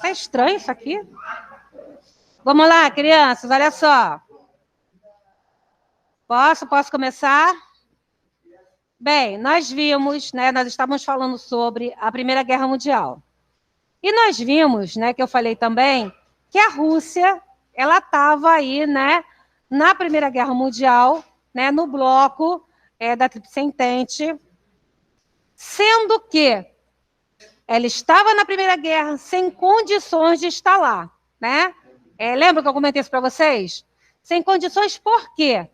Tá estranho isso aqui. Vamos lá, crianças, olha só. Posso começar? Bem, nós vimos, né, nós estávamos falando sobre a Primeira Guerra Mundial. E nós vimos, né, que eu falei também, que a Rússia, ela estava aí, né, na Primeira Guerra Mundial, né, no bloco da Tríplice Entente, sendo que ela estava na Primeira Guerra sem condições de estar lá, né? Lembra que eu comentei isso para vocês? Sem condições por quê?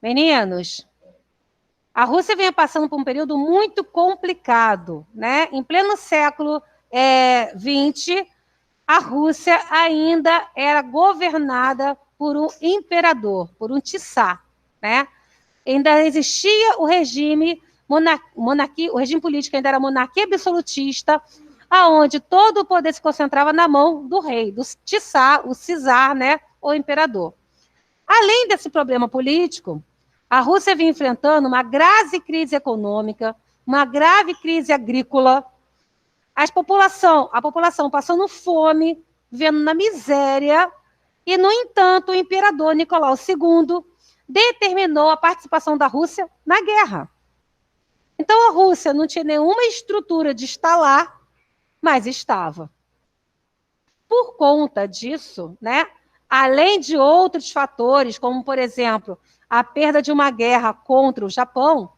Meninos, a Rússia vinha passando por um período muito complicado, né? Em pleno século XX, a Rússia ainda era governada por um imperador, por um tsar, né? Ainda existia o regime monarquia, o regime político ainda era monarquia absolutista, aonde todo o poder se concentrava na mão do rei, do tsar, o czar, né, o imperador. Além desse problema político, a Rússia vinha enfrentando uma grave crise econômica, uma grave crise agrícola, a população passando fome, vivendo na miséria, e, no entanto, o imperador Nicolau II determinou a participação da Rússia na guerra. Então, a Rússia não tinha nenhuma estrutura de estar lá, mas estava. Por conta disso, né, além de outros fatores, como, por exemplo, a perda de uma guerra contra o Japão,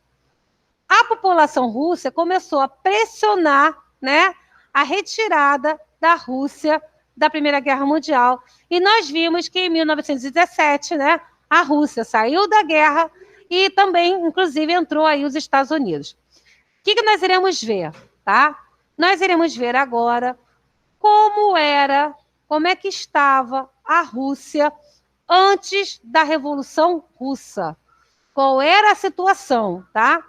a população russa começou a pressionar, né, a retirada da Rússia da Primeira Guerra Mundial. E nós vimos que em 1917, né, a Rússia saiu da guerra e também, inclusive, entrou aí os Estados Unidos. O que nós iremos ver, tá? Nós iremos ver agora como é que estava a Rússia antes da Revolução Russa. Qual era a situação, tá?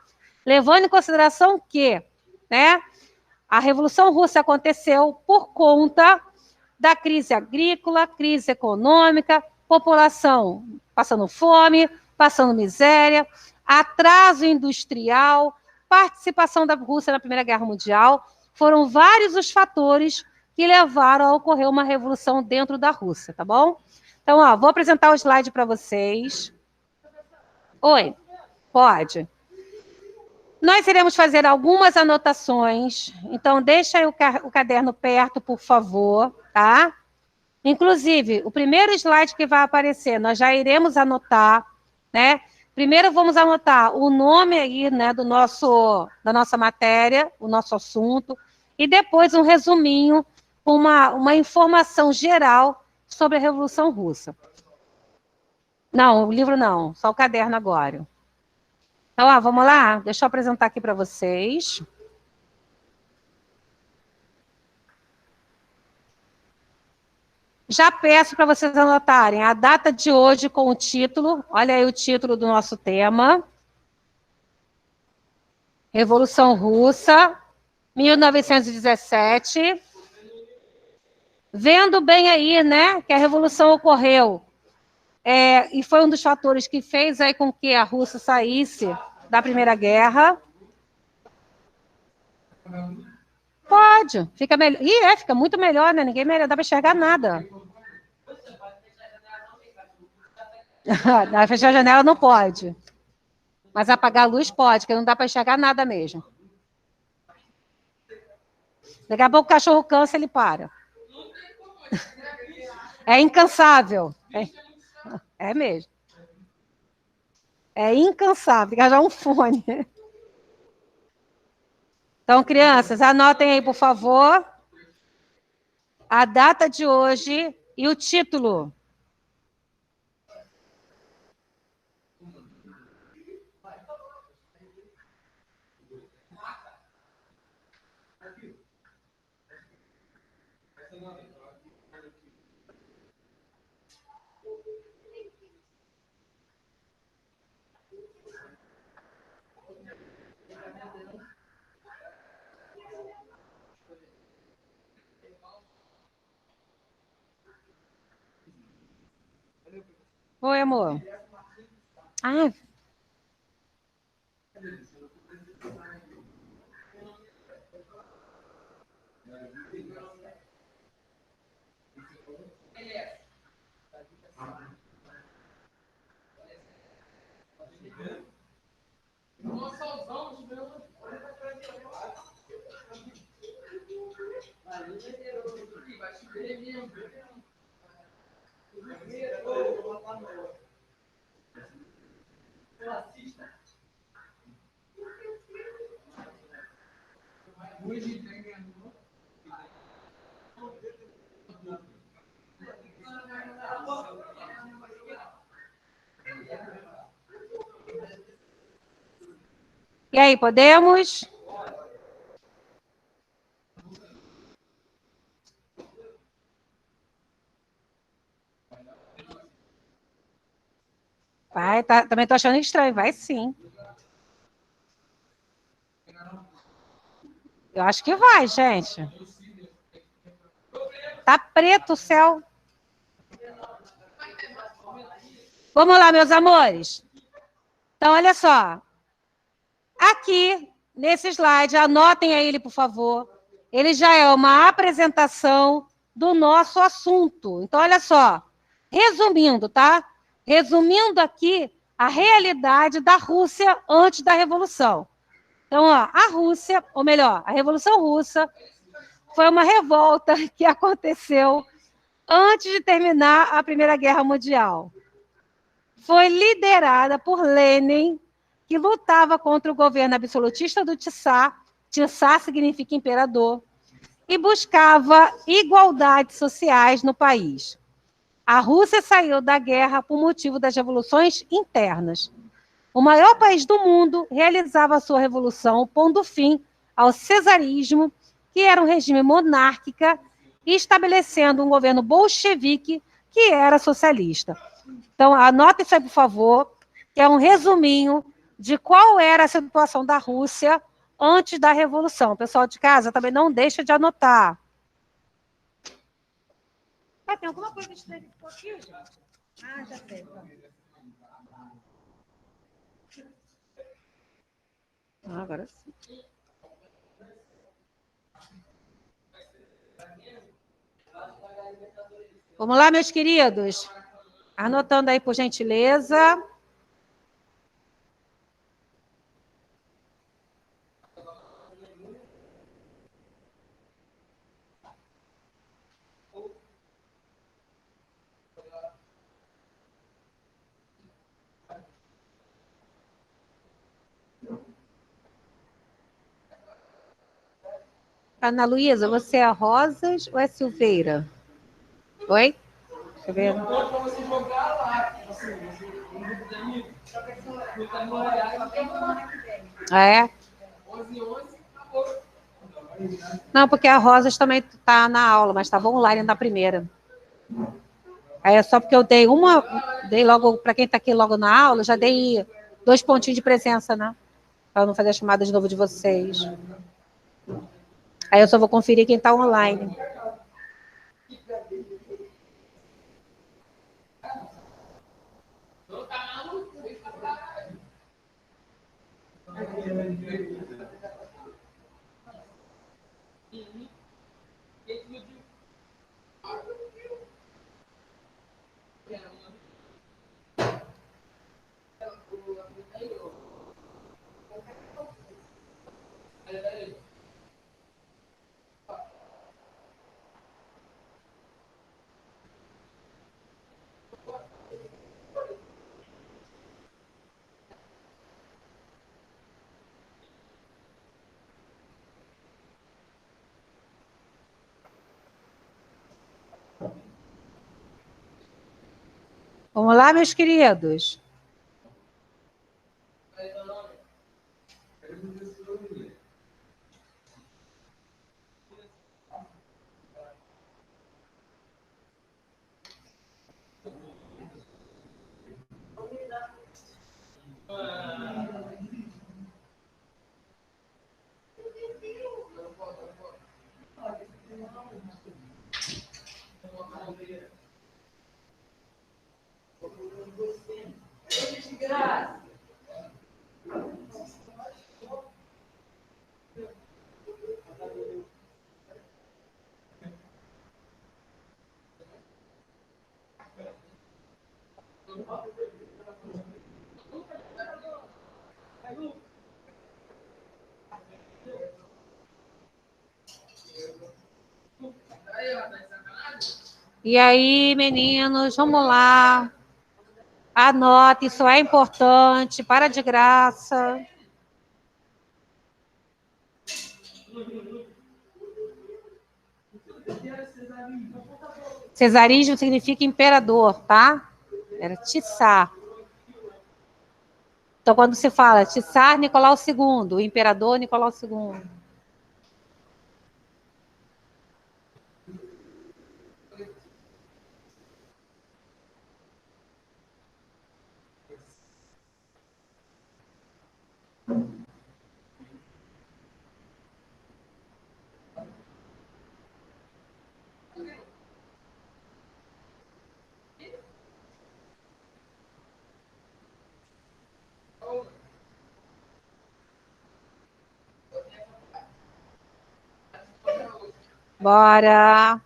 Levando em consideração que, né, a Revolução Russa aconteceu por conta da crise agrícola, crise econômica, população passando fome, passando miséria, atraso industrial, participação da Rússia na Primeira Guerra Mundial. Foram vários os fatores que levaram a ocorrer uma revolução dentro da Rússia, tá bom? Então, ó, vou apresentar o slide para vocês. Oi, pode. Nós iremos fazer algumas anotações, então deixa aí o caderno perto, por favor, tá? Inclusive, o primeiro slide que vai aparecer, nós já iremos anotar, né? Primeiro vamos anotar o nome aí, né, da nossa matéria, o nosso assunto, e depois um resuminho, uma informação geral sobre a Revolução Russa. Não, o livro não, só o caderno agora. Então, ó, vamos lá? Deixa eu apresentar aqui para vocês. Já peço para vocês anotarem a data de hoje com o título. Olha aí o título do nosso tema. Revolução Russa, 1917. Vendo bem aí, né, que a Revolução ocorreu. E foi um dos fatores que fez aí com que a Rússia saísse da Primeira Guerra. Pode, fica melhor. Fica muito melhor, né? Ninguém melhor, dá para enxergar nada. Fechar a janela não pode. Mas apagar a luz pode, porque não dá para enxergar nada mesmo. Daqui a pouco o cachorro cansa, ele para. É incansável. É mesmo. É incansável. Fica já um fone. Então, crianças, anotem aí, por favor, a data de hoje e o título. Oi, amor. Ah. E aí, podemos? Vai, tá, também tô achando estranho. Vai sim. Eu acho que vai, gente. Tá preto o céu. Vamos lá, meus amores. Então, olha só. Aqui, nesse slide, anotem aí ele, por favor. Ele já é uma apresentação do nosso assunto. Então, olha só. Resumindo, tá? Resumindo aqui a realidade da Rússia antes da Revolução. Então, ó, a Rússia, ou melhor, a Revolução Russa, foi uma revolta que aconteceu antes de terminar a Primeira Guerra Mundial. Foi liderada por Lenin, que lutava contra o governo absolutista do Tsar, Tsar significa imperador, e buscava igualdades sociais no país. A Rússia saiu da guerra por motivo das revoluções internas. O maior país do mundo realizava a sua revolução, pondo fim ao cesarismo, que era um regime monárquico, e estabelecendo um governo bolchevique, que era socialista. Então, anote isso aí, por favor, que é um resuminho de qual era a situação da Rússia antes da Revolução. Pessoal de casa, também não deixa de anotar. Ah, tem alguma coisa estranha aqui, gente? Ah, já sei. Agora sim. Vamos lá, meus queridos? Anotando aí, por gentileza. Ana Luísa, você é Rosas ou é Silveira? Oi? Deixa eu ver. Ah, é? Não, porque a Rosas também está na aula, mas estava online na primeira. Aí é só porque eu dei logo, para quem está aqui logo na aula, já dei 2 pontinhos de presença, né? Para não fazer a chamada de novo de vocês. Aí eu só vou conferir quem está online. Vamos lá, meus queridos. E aí, meninos, vamos lá. Anote, isso é importante, para de graça. Cesarismo significa imperador, tá? Era Tissar. Então, quando se fala Tissar Nicolau II, o imperador Nicolau II. Bora!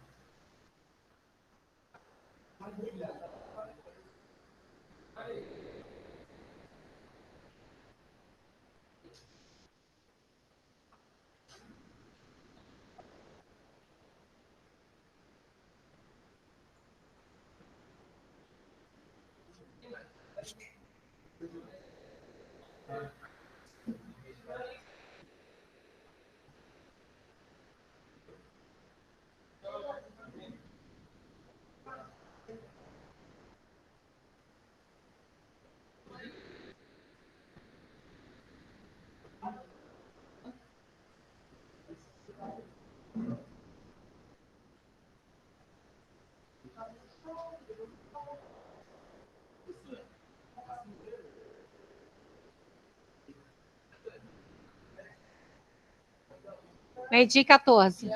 Meio-dia e 14.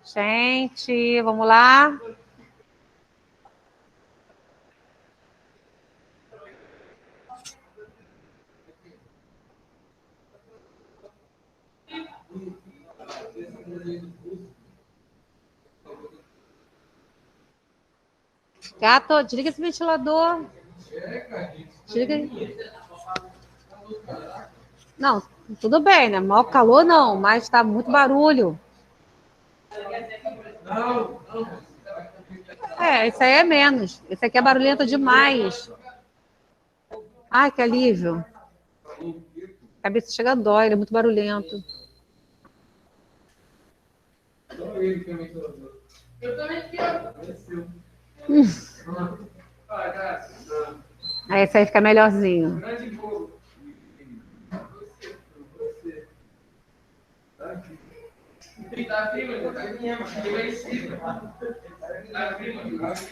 Gente, vamos lá. Gato, desliga esse ventilador. Desliga aí. Não, tudo bem, né? Mal calor não, mas tá muito barulho. É, esse aí é menos. Esse aqui é barulhento demais. Ai, que alívio. A cabeça chega a dói, ele é muito barulhento. Aí esse aí fica melhorzinho.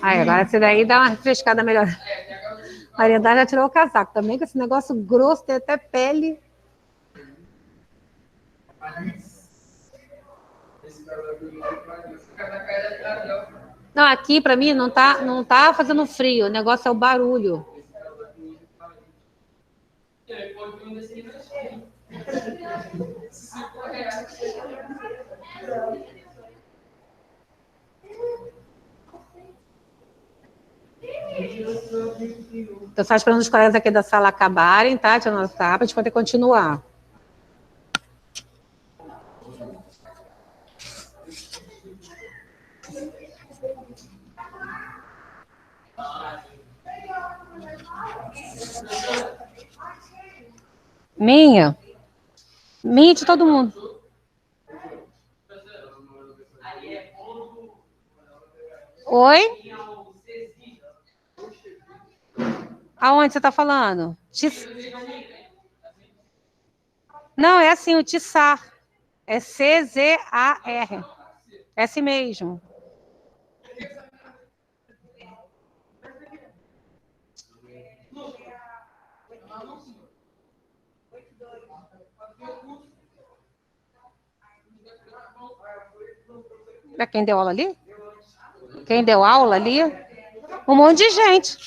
Aí, agora esse daí dá uma refrescada melhor. Mariedade já tirou o casaco também, com esse negócio grosso, tem até pele. Não, aqui para mim não tá fazendo frio, o negócio é o barulho. Estou só esperando os colegas aqui da sala acabarem, tá? Tia nossa, para a gente poder continuar. Minha de todo mundo. Oi? Aonde você está falando? Não, é assim, o Tissar. É C-Z-A-R. É assim mesmo. É quem deu aula ali? Quem deu aula ali? Um monte de gente.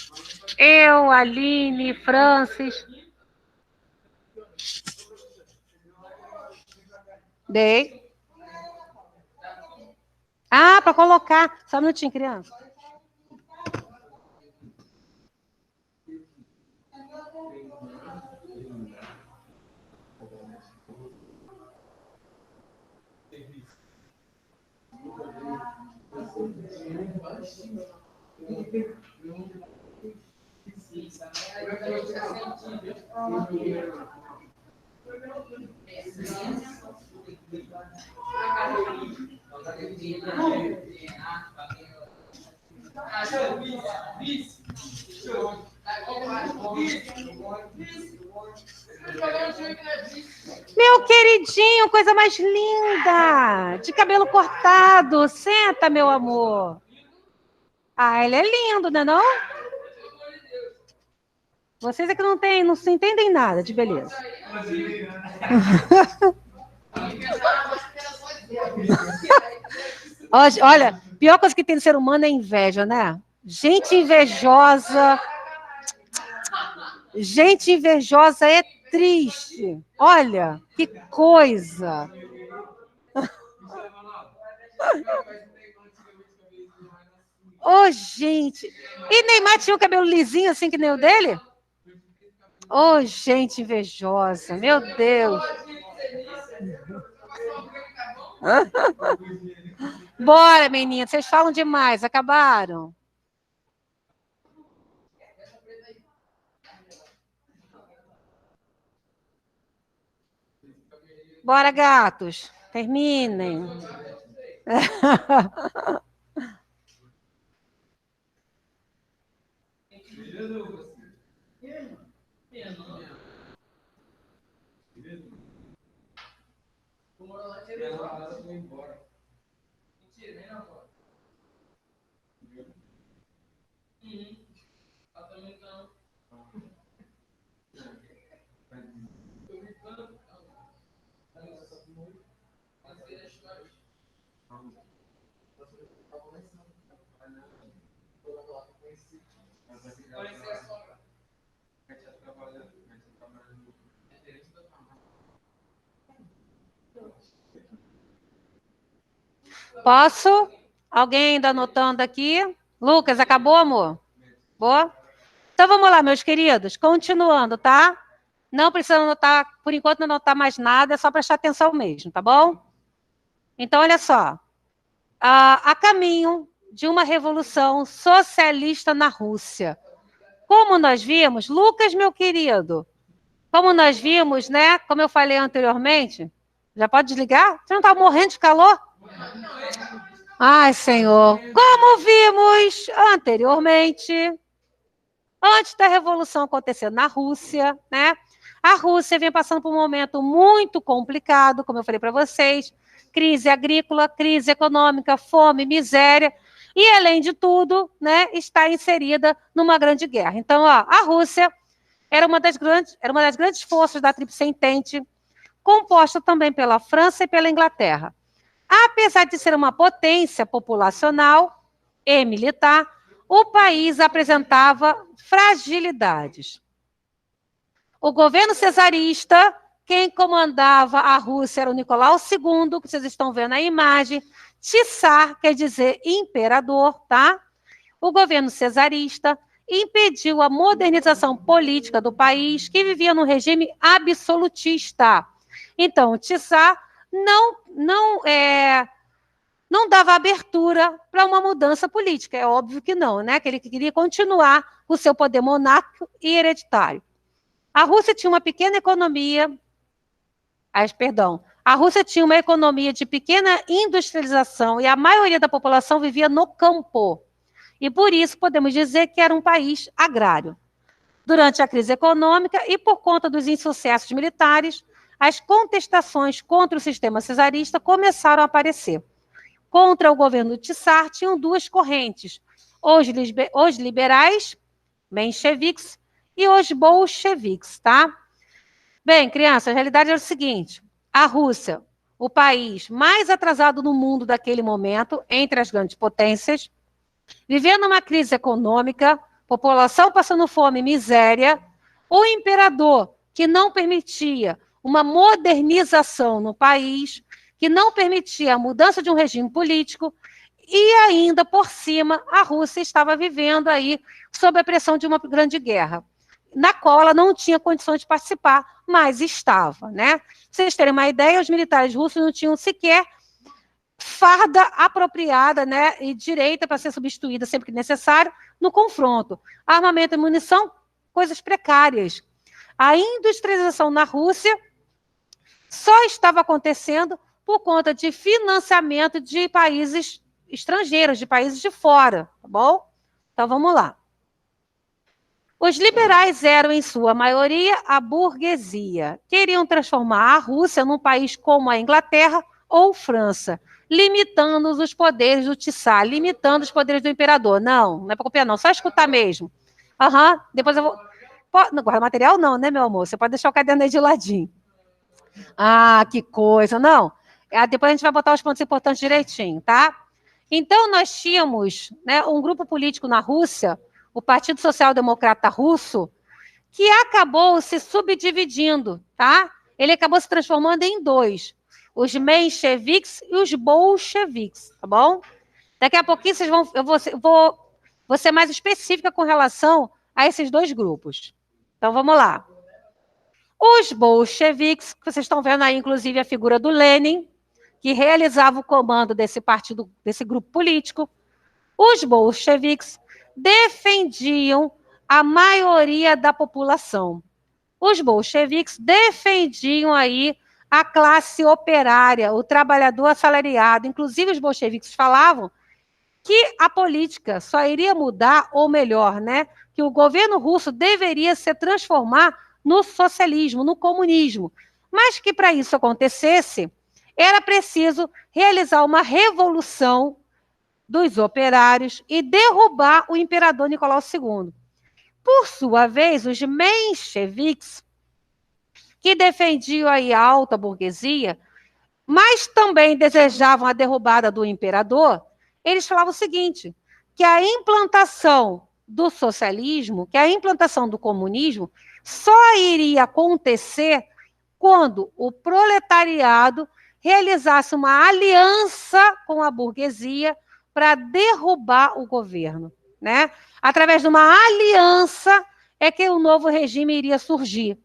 Eu, Aline, Francis. Dei. Ah, para colocar. Só um minutinho, criança. Meu queridinho, coisa mais linda! De cabelo cortado. Senta, meu amor. Ah, ele é lindo, né não? Vocês é que não se entendem nada de beleza. Olha, pior coisa que tem no ser humano é inveja, né? Gente invejosa. Gente invejosa é triste. Olha, que coisa. Ô, gente. E Neymar tinha o cabelo lisinho assim que nem o dele? Ô, gente invejosa. Meu Deus. Bora, menina. Vocês falam demais. Acabaram? Bora, gatos. Terminem. Posso? Alguém ainda anotando aqui? Lucas, acabou, amor? Boa? Então vamos lá, meus queridos. Continuando, tá? Não precisa anotar, por enquanto não anotar mais nada, é só prestar atenção mesmo, tá bom? Então, olha só. A caminho de uma revolução socialista na Rússia. Como nós vimos, Lucas, meu querido, como nós vimos, né? Como eu falei anteriormente, já pode desligar? Você não está morrendo de calor? Ai, Senhor. Como vimos anteriormente, antes da revolução acontecer na Rússia, né? A Rússia vem passando por um momento muito complicado, como eu falei para vocês, crise agrícola, crise econômica, fome, miséria. e, além de tudo, né, está inserida numa grande guerra. Então, ó, a Rússia era uma das grandes forças da Tríplice Entente, composta também pela França e pela Inglaterra. Apesar de ser uma potência populacional e militar, o país apresentava fragilidades. O governo cesarista, quem comandava a Rússia era o Nicolau II, que vocês estão vendo a imagem. Tsar quer dizer imperador, tá? O governo cesarista impediu a modernização política do país, que vivia num regime absolutista. Então, o Tsar não dava abertura para uma mudança política. É óbvio que não, né? Que ele queria continuar com o seu poder monárquico e hereditário. A Rússia tinha uma pequena economia, a Rússia tinha uma economia de pequena industrialização e a maioria da população vivia no campo. E por isso podemos dizer que era um país agrário. Durante a crise econômica e por conta dos insucessos militares, as contestações contra o sistema cesarista começaram a aparecer. Contra o governo de Tsar tinham duas correntes, os liberais, mencheviques, e os bolcheviques, tá? Bem, crianças, a realidade era o seguinte, a Rússia, o país mais atrasado no mundo daquele momento, entre as grandes potências, vivendo uma crise econômica, população passando fome e miséria, o imperador que não permitia uma modernização no país, que não permitia a mudança de um regime político, e ainda, por cima, a Rússia estava vivendo aí sob a pressão de uma grande guerra, na qual ela não tinha condições de participar, mas estava, né? Pra vocês terem uma ideia, os militares russos não tinham sequer farda apropriada, né, e direita para ser substituída sempre que necessário no confronto. Armamento e munição, coisas precárias. A industrialização na Rússia só estava acontecendo por conta de financiamento de países estrangeiros, de países de fora, tá bom? Então, vamos lá. Os liberais eram, em sua maioria, a burguesia. Queriam transformar a Rússia num país como a Inglaterra ou França, limitando os poderes do Tsar, limitando os poderes do imperador. Não é para copiar, não, só escutar mesmo. Depois eu vou... Não guarda material não, né, meu amor? Você pode deixar o caderno aí de ladinho. Ah, que coisa, não. Depois a gente vai botar os pontos importantes direitinho, tá? Então, nós tínhamos, né, um grupo político na Rússia, o Partido Social Democrata Russo, que acabou se subdividindo, tá? Ele acabou se transformando em dois, os mencheviques e os bolcheviques, tá bom? Daqui a pouquinho eu vou ser mais específica com relação a esses dois grupos. Então, vamos lá. Os bolcheviques, que vocês estão vendo aí, inclusive, a figura do Lenin, que realizava o comando desse partido, desse grupo político. Os bolcheviques defendiam a maioria da população. Os bolcheviques defendiam aí a classe operária, o trabalhador assalariado. Inclusive, os bolcheviques falavam que a política só iria mudar, ou melhor, né, que o governo russo deveria se transformar no socialismo, no comunismo. Mas que para isso acontecesse, era preciso realizar uma revolução dos operários e derrubar o imperador Nicolau II. Por sua vez, os mencheviques, que defendiam aí a alta burguesia, mas também desejavam a derrubada do imperador, eles falavam o seguinte, que a implantação do socialismo, que a implantação do comunismo, só iria acontecer quando o proletariado realizasse uma aliança com a burguesia para derrubar o governo, né? Através de uma aliança é que o novo regime iria surgir,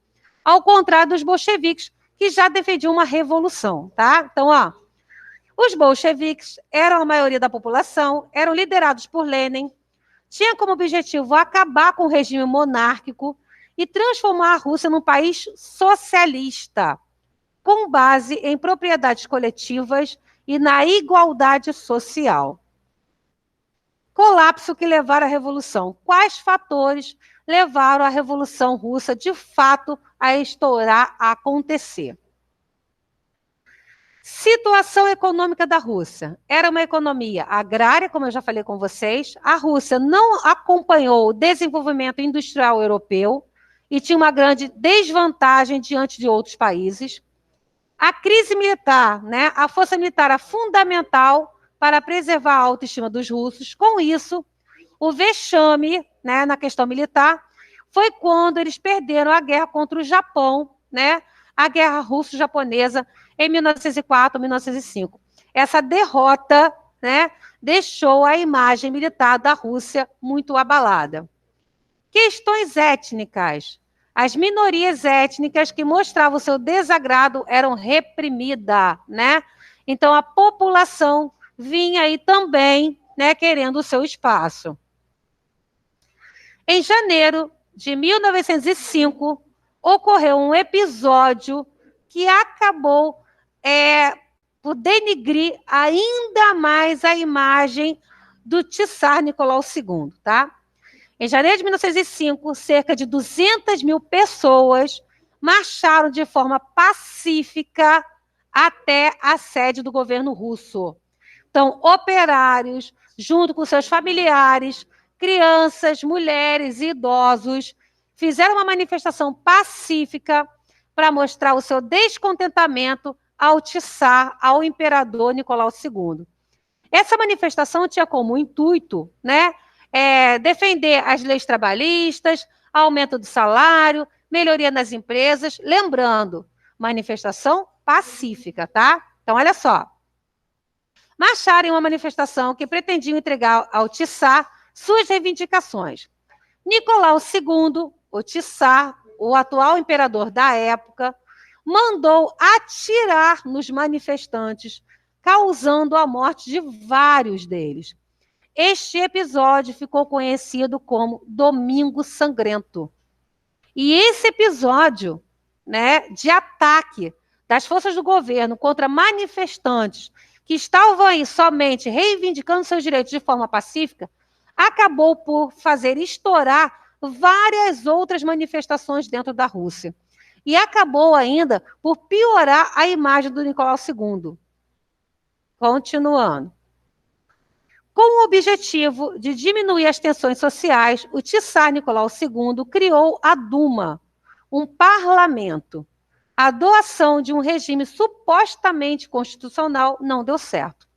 ao contrário dos bolcheviques, que já defendiam uma revolução, tá? Então, ó, os bolcheviques eram a maioria da população, eram liderados por Lenin, tinham como objetivo acabar com o regime monárquico e transformar a Rússia num país socialista, com base em propriedades coletivas e na igualdade social. Colapso que levaram à Revolução. Quais fatores levaram a Revolução Russa, de fato, a estourar, a acontecer? Situação econômica da Rússia. Era uma economia agrária, como eu já falei com vocês. A Rússia não acompanhou o desenvolvimento industrial europeu e tinha uma grande desvantagem diante de outros países. A crise militar, né? A força militar era fundamental para preservar a autoestima dos russos. Com isso, o vexame, né, na questão militar foi quando eles perderam a guerra contra o Japão, né? A guerra russo-japonesa em 1904, 1905. Essa derrota, né, deixou a imagem militar da Rússia muito abalada. Questões étnicas. As minorias étnicas que mostravam seu desagrado eram reprimidas, né? Então, a população vinha aí também, né, querendo o seu espaço. Em janeiro de 1905, ocorreu um episódio que acabou por denigrir ainda mais a imagem do Tsar Nicolau II, tá? Em janeiro de 1905, cerca de 200 mil pessoas marcharam de forma pacífica até a sede do governo russo. Então, operários, junto com seus familiares, crianças, mulheres e idosos, fizeram uma manifestação pacífica para mostrar o seu descontentamento ao Tsar, ao imperador Nicolau II. Essa manifestação tinha como intuito, né, defender as leis trabalhistas, aumento do salário, melhoria nas empresas, lembrando, manifestação pacífica, tá? Então, olha só. Marcharam em uma manifestação que pretendia entregar ao Tsar suas reivindicações. Nicolau II, o Tsar, o atual imperador da época, mandou atirar nos manifestantes, causando a morte de vários deles. Este episódio ficou conhecido como Domingo Sangrento. E esse episódio, né, de ataque das forças do governo contra manifestantes que estavam aí somente reivindicando seus direitos de forma pacífica, acabou por fazer estourar várias outras manifestações dentro da Rússia. E acabou ainda por piorar a imagem do Nicolau II. Continuando. Com o objetivo de diminuir as tensões sociais, o Tsar Nicolau II criou a Duma, um parlamento. A doação de um regime supostamente constitucional não deu certo.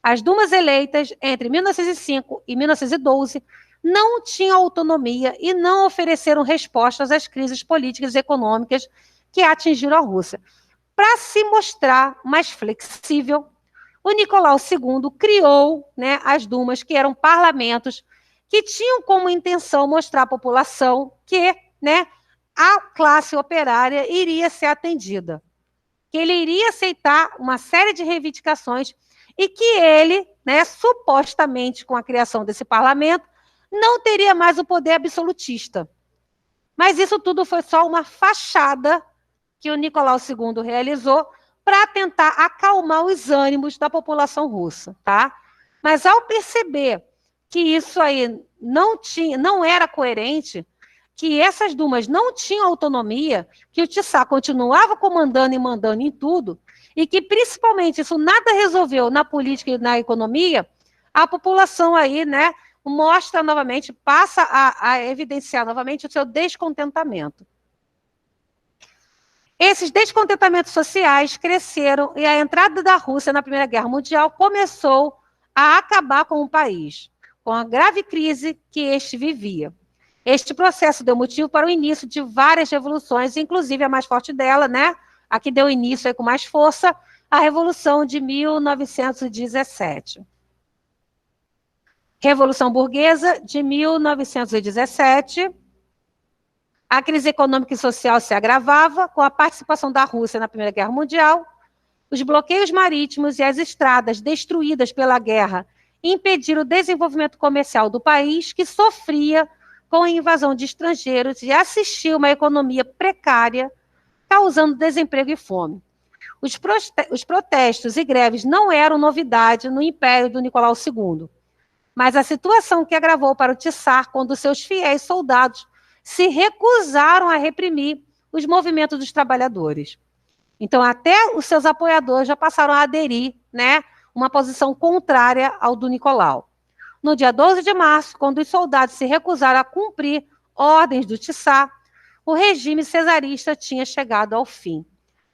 As Dumas eleitas entre 1905 e 1912 não tinham autonomia e não ofereceram respostas às crises políticas e econômicas que atingiram a Rússia. Para se mostrar mais flexível, o Nicolau II criou, né, as Dumas, que eram parlamentos que tinham como intenção mostrar à população que, né, a classe operária iria ser atendida, que ele iria aceitar uma série de reivindicações e que ele, né, supostamente com a criação desse parlamento, não teria mais o poder absolutista. Mas isso tudo foi só uma fachada que o Nicolau II realizou para tentar acalmar os ânimos da população russa, tá? Mas ao perceber que isso aí não era coerente, que essas Dumas não tinham autonomia, que o Tsar continuava comandando e mandando em tudo, e que principalmente isso nada resolveu na política e na economia, a população aí, né, mostra novamente, passa a evidenciar novamente o seu descontentamento. Esses descontentamentos sociais cresceram e a entrada da Rússia na Primeira Guerra Mundial começou a acabar com o país, com a grave crise que este vivia. Este processo deu motivo para o início de várias revoluções, inclusive a mais forte dela, né? A que deu início aí com mais força, a Revolução de 1917. Revolução Burguesa de 1917. A crise econômica e social se agravava com a participação da Rússia na Primeira Guerra Mundial. Os bloqueios marítimos e as estradas destruídas pela guerra impediram o desenvolvimento comercial do país, que sofria com a invasão de estrangeiros e assistiu uma economia precária, causando desemprego e fome. Os protestos e greves não eram novidade no império do Nicolau II, mas a situação que agravou para o Tsar quando seus fiéis soldados se recusaram a reprimir os movimentos dos trabalhadores. Então, até os seus apoiadores já passaram a aderir, né, uma posição contrária ao do Nicolau. No dia 12 de março, quando os soldados se recusaram a cumprir ordens do Tissá, o regime cesarista tinha chegado ao fim.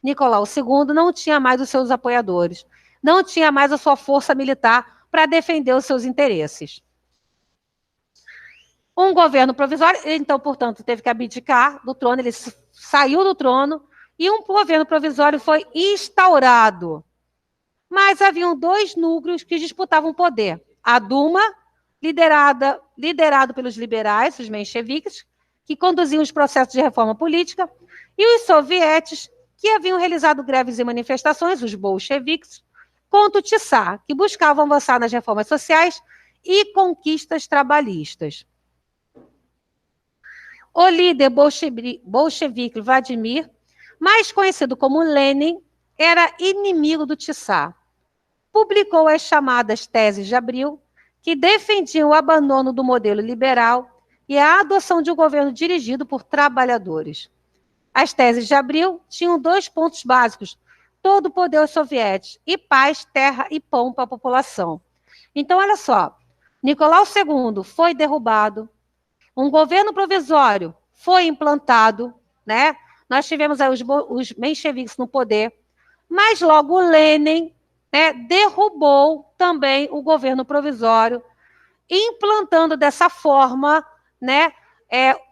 Nicolau II não tinha mais os seus apoiadores, não tinha mais a sua força militar para defender os seus interesses. Um governo provisório, então, portanto, teve que abdicar do trono, ele saiu do trono, e um governo provisório foi instaurado. Mas haviam dois núcleos que disputavam poder. A Duma, liderado pelos liberais, os mencheviques, que conduziam os processos de reforma política, e os sovietes, que haviam realizado greves e manifestações, os bolcheviques, contra o Tissá, que buscavam avançar nas reformas sociais e conquistas trabalhistas. O líder bolchevique Vladimir, mais conhecido como Lenin, era inimigo do Tissá. Publicou as chamadas Teses de Abril, que defendiam o abandono do modelo liberal e a adoção de um governo dirigido por trabalhadores. As Teses de Abril tinham dois pontos básicos: todo o poder aos sovietes e paz, terra e pão para a população. Então, olha só, Nicolau II foi derrubado, um governo provisório foi implantado, né? Nós tivemos aí os mencheviques no poder, mas logo Lenin, né, derrubou também o governo provisório, implantando dessa forma, né,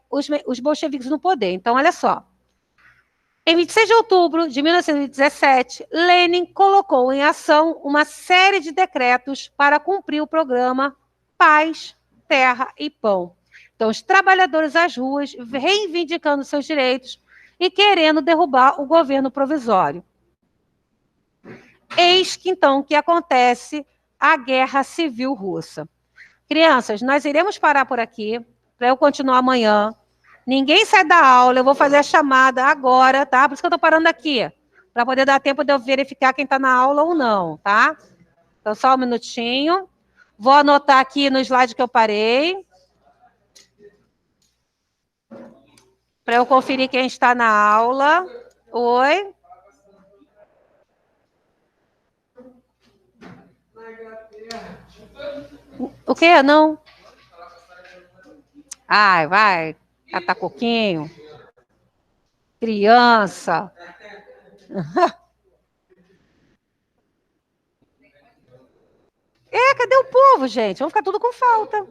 os bolcheviques no poder. Então, olha só. Em 26 de outubro de 1917, Lenin colocou em ação uma série de decretos para cumprir o programa Paz, Terra e Pão. Então, os trabalhadores às ruas, reivindicando seus direitos e querendo derrubar o governo provisório. Eis que, então, que acontece a Guerra Civil Russa. Crianças, nós iremos parar por aqui, para eu continuar amanhã. Ninguém sai da aula, eu vou fazer a chamada agora, tá? Por isso que eu estou parando aqui, para poder dar tempo de eu verificar quem está na aula ou não, tá? Então, só um minutinho. Vou anotar aqui no slide que eu parei, para eu conferir quem está na aula. Oi? O quê? Não? Ai, vai. Catar coquinho. Criança. Cadê o povo, gente? Vamos ficar tudo com falta.